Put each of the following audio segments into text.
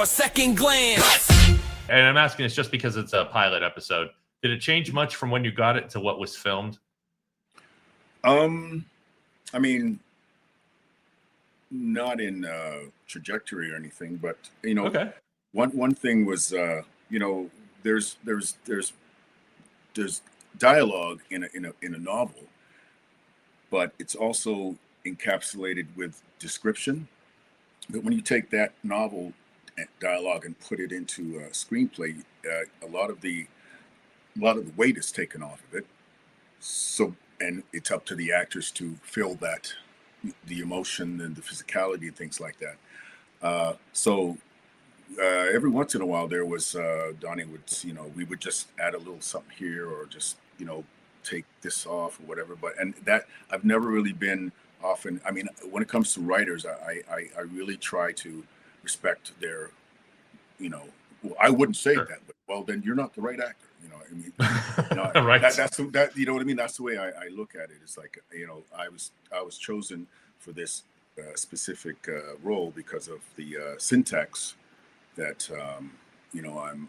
for a second glance. And I'm asking this just because it's a pilot episode. Did it change much from when you got it to what was filmed? I mean, not in trajectory or anything, but you know, Okay. One thing was you know, there's dialogue in a novel, but it's also encapsulated with description. But when you take that novel dialogue and put it into a screenplay, a lot of the weight is taken off of it. So, and it's up to the actors to fill that, the emotion and the physicality and things like that. So every once in a while there was Donnie would, you know, we would just add a little something here or just, you know, take this off or whatever. But and that I've never really been often. I mean, when it comes to writers, I really try to respect their, you know, well, I wouldn't say Sure. that, but well, then you're not the right actor. You know, I mean, you know, Right. that you know what I mean. That's the way I look at it. It's like, you know, I was chosen for this specific role because of the syntax that you know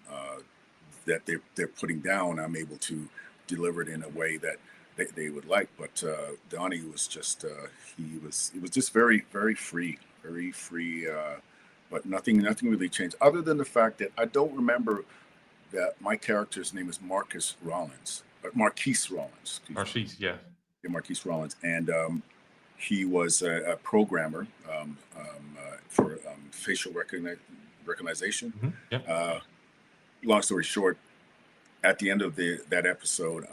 that they're putting down. I'm able to deliver it in a way that they would like. But Donnie was just it was just very free, but nothing really changed other than the fact that I don't remember that my character's name is Marquise Rollins. Marquise, yeah. Yeah, Marquise Rollins, and he was a programmer for facial recognition. Mm-hmm. Yep. Long story short, at the end of that episode,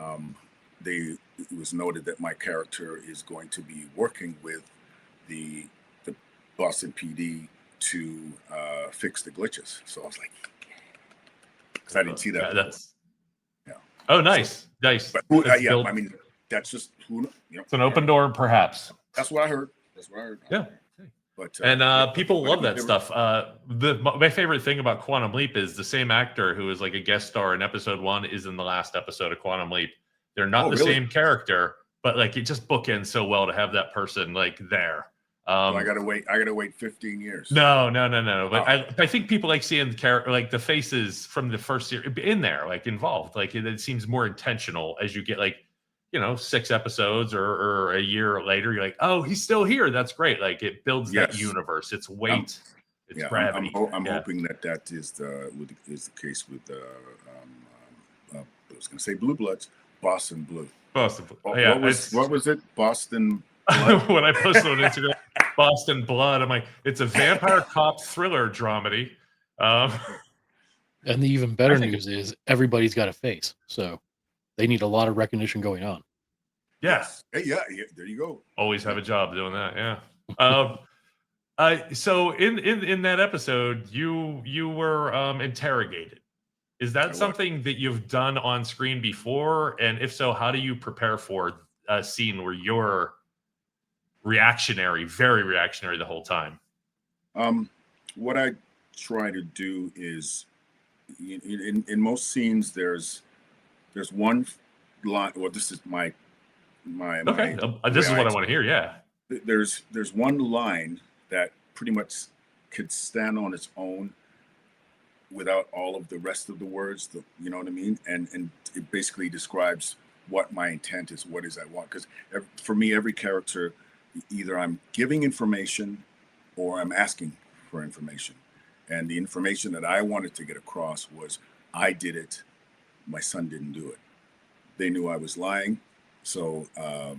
it was noted that my character is going to be working with the Boston PD to fix the glitches. So I was like, because I didn't see that. Yeah. Oh, nice, so, nice. But yeah, I mean, that's just who, you know. It's an open door, perhaps. That's what I heard. Yeah. But and people love that stuff. My favorite thing about Quantum Leap is the same actor who is like a guest star in episode 1 is in the last episode of Quantum Leap. They're not the same character, but like it just bookends so well to have that person like there. I gotta wait 15 years. No. But I think people like seeing the character, like the faces from the first series in there, like involved. Like it seems more intentional as you get like, you know, 6 episodes or a year later. You're like, oh, he's still here. That's great. Like it builds that universe. It's weight. It's gravity. I'm hoping that is the case with I was gonna say Blue Bloods, Boston Blue. Boston Blue. What was it? Boston. When I posted on Instagram, Boston Blood, I'm like, it's a vampire cop thriller dramedy. And the even better news is everybody's got a face, so they need a lot of recognition going on. Yes. Yeah. There you go. Always have a job doing that. Yeah. So in that episode, you were interrogated. Is that something that you've done on screen before? And if so, how do you prepare for a scene where you're very reactionary the whole time? What I try to do is in most scenes there's one line. Well, this is my this is what I want to hear. Yeah, there's one line that pretty much could stand on its own without all of the rest of the words. You know what I mean? And it basically describes what my intent is, what is I want. Because for me, every character, either I'm giving information or I'm asking for information. And the information that I wanted to get across was I did it, my son didn't do it. They knew I was lying. So I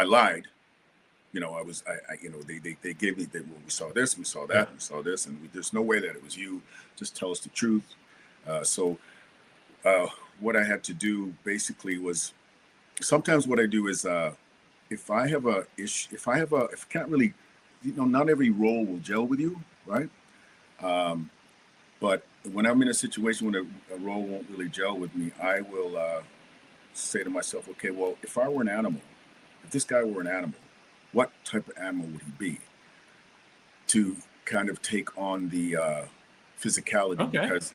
lied. You know, they gave me that, well, we saw this, we saw that, we saw this, and there's no way that it was you. Just tell us the truth. What I had to do basically was, sometimes what I do is, if I can't really, you know, not every role will gel with you, right? But when I'm in a situation when a role won't really gel with me, I will say to myself, okay, well, if this guy were an animal, what type of animal would he be? To kind of take on the physicality, because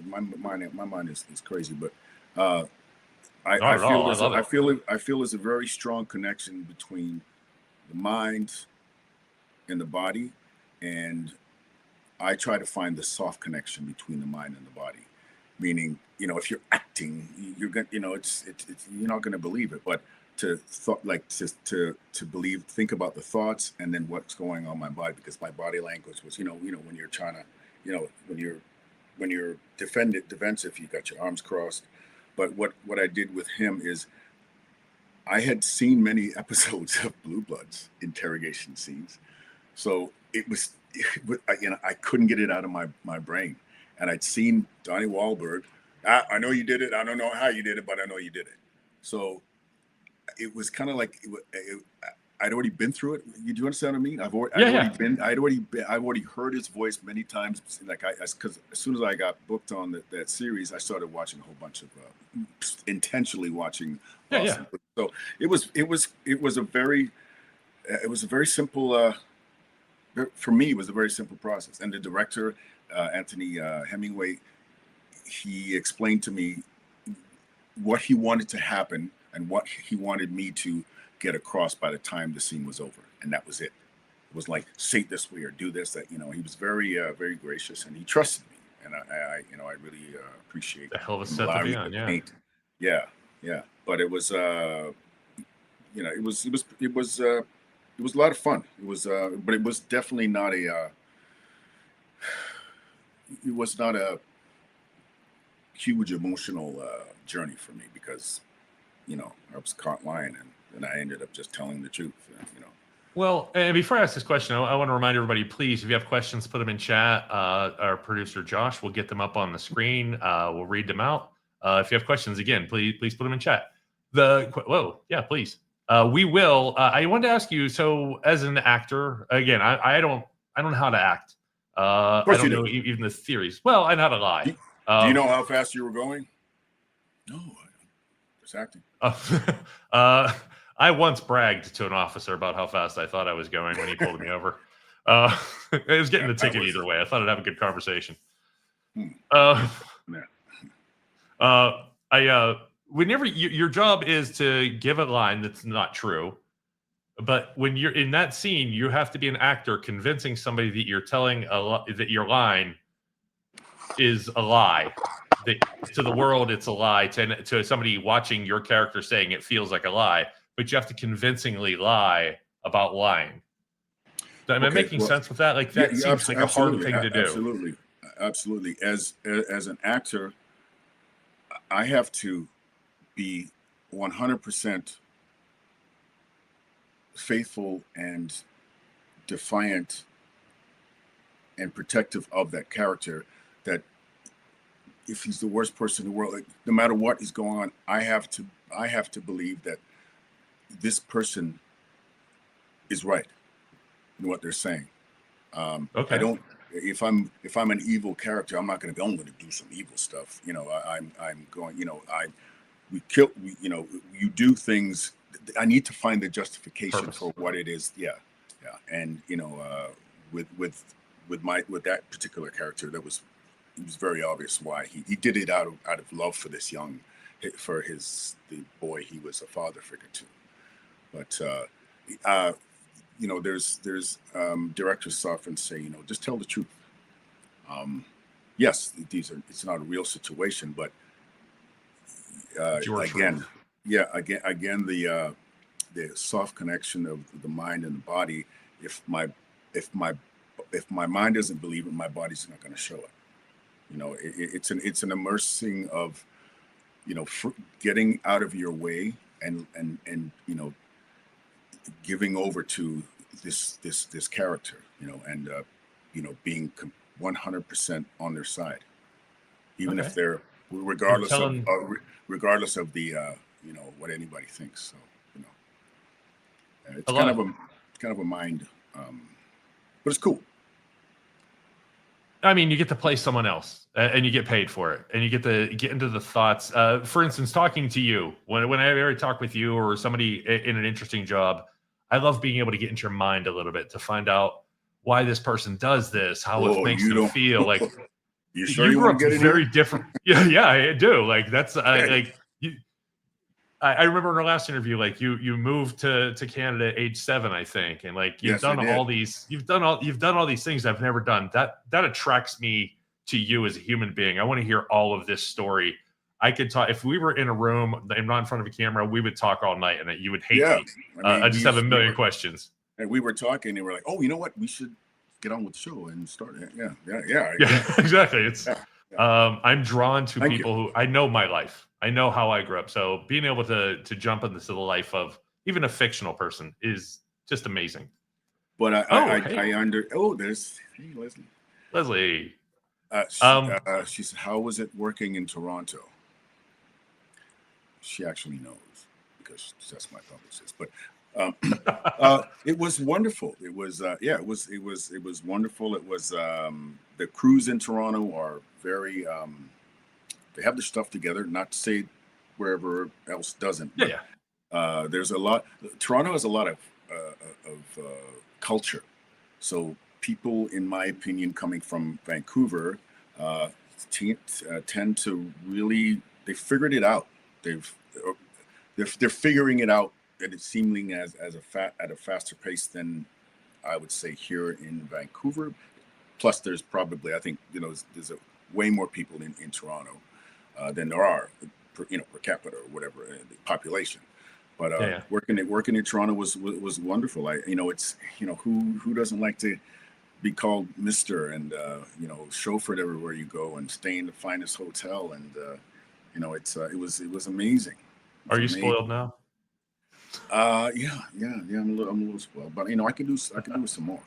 my mind is crazy, but I, Not I at feel all. I there's love a, I it. feel I feel there's a very strong connection between the mind and the body, and I try to find the soft connection between the mind and the body. Meaning, if you're acting, you're gonna, it's you're not gonna believe it, but to thought like to believe, think about the thoughts and then what's going on in my body, because my body language was, when you're trying to, when you're defensive, you got your arms crossed. But what I did with him is I had seen many episodes of Blue Bloods interrogation scenes, so I couldn't get it out of my brain. And I'd seen Donnie Wahlberg. I know you did it. I don't know how you did it, but I know you did it. So it was kind of like I'd already been through it. Do you understand what I mean? I'd already heard his voice many times. Like because as soon as I got booked on that series, I started watching a whole bunch of intentionally watching. Yeah. So it was a very simple. For me, it was a very simple process. And the director, Anthony Hemingway, he explained to me what he wanted to happen and what he wanted me to get across by the time the scene was over. And that was it. It was like, say it this way or do this, that, he was very, very gracious, and he trusted me. And I really appreciate the hell of a set to be on. Yeah. But it was, it was a lot of fun. It was, but it was definitely not a huge emotional journey for me, because, I was caught lying, and I ended up just telling the truth. Well, and before I ask this question, I want to remind everybody, please, if you have questions, put them in chat. Our producer, Josh, will get them up on the screen. We'll read them out. If you have questions, again, please put them in chat. Please. We will. I wanted to ask you, so as an actor, again, I don't know how to act. I don't know even the theories. Well, I know how to lie. Do you know how fast you were going? No, just acting. I once bragged to an officer about how fast I thought I was going when he pulled me over. I was getting the ticket either way. I thought I'd have a good conversation. Whenever your job is to give a line that's not true, but when you're in that scene, you have to be an actor convincing somebody that you're telling that your line is a lie. That to the world it's a lie. To somebody watching your character saying it feels like a lie, but you have to convincingly lie about lying. Am I making sense with that? Like that seems like a hard thing to do. Absolutely. As an actor, I have to be 100% faithful and defiant and protective of that character. That if he's the worst person in the world, like, no matter what is going on, I have to believe that this person is right in what they're saying. Okay. I don't. If I'm an evil character, I'm not going to go. I'm going to do some evil stuff. I'm going. You do things. I need to find the justification for what it is. Yeah. And with that particular character, it was very obvious why he did it out of love for this the boy he was a father figure to. But there's directors often say, just tell the truth. Yes, it's not a real situation, but again, the soft connection of the mind and the body. If my mind doesn't believe it, my body's not going to show it. It's an immersing of, getting out of your way and giving over to this character, and being 100% on their side, even if they're regardless of the what anybody thinks. So it's kind of a mind, but it's cool. I mean, you get to play someone else, and you get paid for it, and you get to get into the thoughts. For instance, talking to you, when I ever talk with you or somebody in an interesting job, I love being able to get into your mind a little bit to find out why this person does this, how it makes them feel. Like, you sure you grew want up to get in very here? different. Yeah, I do. Like that's like I remember in our last interview, like you moved to Canada at age 7, I think, and like you've Yes, I done did. all these, you've done all these things I've never done. That attracts me to you as a human being. I want to hear all of this story. I could talk if we were in a room and not in front of a camera. We would talk all night, and you would hate Yeah. me. I mean, I just have a million questions. And we were talking, and we're like, oh, you know what? We should get on with the show and start it. Yeah. Yeah, exactly. It's Yeah. I'm drawn to Thank people who I know my life. I know how I grew up. So being able to jump into the life of even a fictional person is just amazing. But there's hey, Leslie. Leslie. She said, how was it working in Toronto? She actually knows because that's my publicist. But it was wonderful. It was it was wonderful. It was the crews in Toronto are very they have their stuff together. Not to say wherever else doesn't. Yeah. There's a lot. Toronto has a lot of culture. So people, in my opinion, coming from Vancouver, tend to really they figured it out. They're figuring it out. That it's seeming at a faster pace than I would say here in Vancouver. Plus, there's probably I think there's way more people in Toronto than there are per capita or whatever the population. But working in Toronto was wonderful. It's who doesn't like to be called Mr. and chauffeured everywhere you go and stay in the finest hotel and it was amazing. Are you spoiled now? Yeah. I'm a little spoiled, but I could do some more.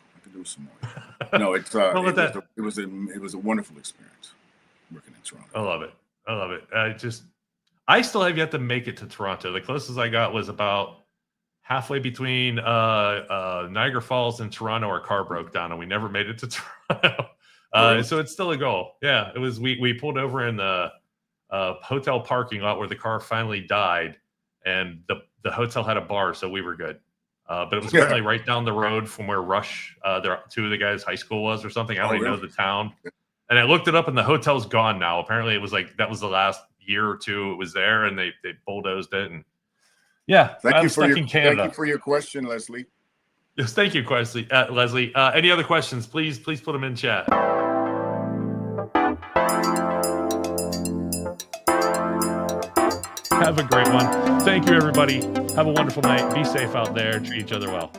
No, it was a wonderful experience working in Toronto. I love it. I still have yet to make it to Toronto. The closest I got was about halfway between Niagara Falls and Toronto. Our car broke down, and we never made it to Toronto. So it's still a goal. Yeah, it was. We pulled over in the hotel parking lot where the car finally died, and the hotel had a bar, so we were good. But it was apparently right down the road from where Rush, two of the guys' high school was, or something. I don't even know the town. And I looked it up, and the hotel's gone now. Apparently, it was like that was the last year or two it was there, and they bulldozed it. And yeah, I'm stuck in Canada. Thank you for your question, Leslie. Yes, thank you, Leslie. Any other questions? Please put them in chat. Have a great one. Thank you, everybody. Have a wonderful night. Be safe out there. Treat each other well.